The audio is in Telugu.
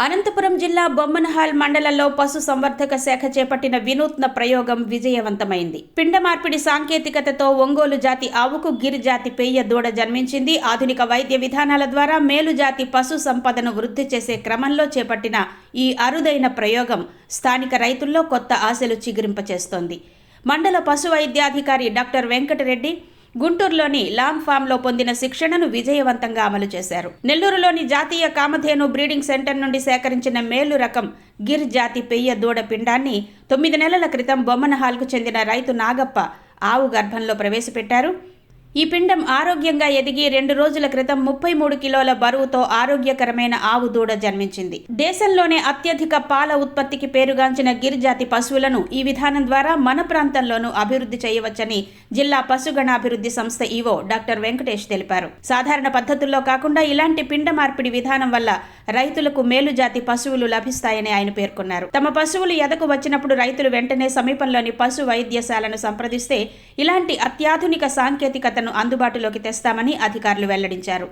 అనంతపురం జిల్లా బొమ్మనహాల్ మండలంలో పశు సంవర్ధక శాఖ చేపట్టిన వినూత్న ప్రయోగం విజయవంతమైంది. పిండ మార్పిడి సాంకేతికతతో ఒంగోలు జాతి ఆవుకు గిర్ జాతి పెయ్య దూడ జన్మించింది. ఆధునిక వైద్య విధానాల ద్వారా మేలు జాతి పశు సంపదను వృద్ధి చేసే క్రమంలో చేపట్టిన ఈ అరుదైన ప్రయోగం స్థానిక రైతుల్లో కొత్త ఆశలు చిగురింపచేస్తోంది. మండల పశు వైద్యాధికారి డాక్టర్ వెంకటరెడ్డి గుంటూరులోని లాంగ్ ఫామ్లో పొందిన శిక్షణను విజయవంతంగా అమలు చేశారు. నెల్లూరులోని జాతీయ కామధేను బ్రీడింగ్ సెంటర్ నుండి సేకరించిన మేలు రకం గిర్ జాతి పెయ్య దూడ పిండాన్ని 9 నెలల క్రితం బొమ్మనహాల్కు చెందిన రైతు నాగప్ప ఆవు గర్భంలో ప్రవేశపెట్టారు. ఈ పిండం ఆరోగ్యంగా ఎదిగి 2 రోజుల క్రితం 33 కిలోల బరువుతో ఆరోగ్యకరమైన ఆవు దూడ జన్మించింది. దేశంలోనే అత్యధిక పాల ఉత్పత్తికి పేరుగాంచిన గిర్ జాతి పశువులను ఈ విధానం ద్వారా మన ప్రాంతంలోనూ అభివృద్ధి చేయవచ్చని జిల్లా పశుగణాభివృద్ధి సంస్థ ఈవో డాక్టర్ వెంకటేష్ తెలిపారు. సాధారణ పద్ధతుల్లో కాకుండా ఇలాంటి పిండ మార్పిడి విధానం వల్ల రైతులకు మేలు జాతి పశువులు లభిస్తాయని ఆయన పేర్కొన్నారు. తమ పశువులు ఎదకు వచ్చినప్పుడు రైతులు వెంటనే సమీపంలోని పశు వైద్యశాలను సంప్రదిస్తే ఇలాంటి అత్యాధునిక సాంకేతికతను అందుబాటులోకి తెస్తామని అధికారులు వెల్లడించారు.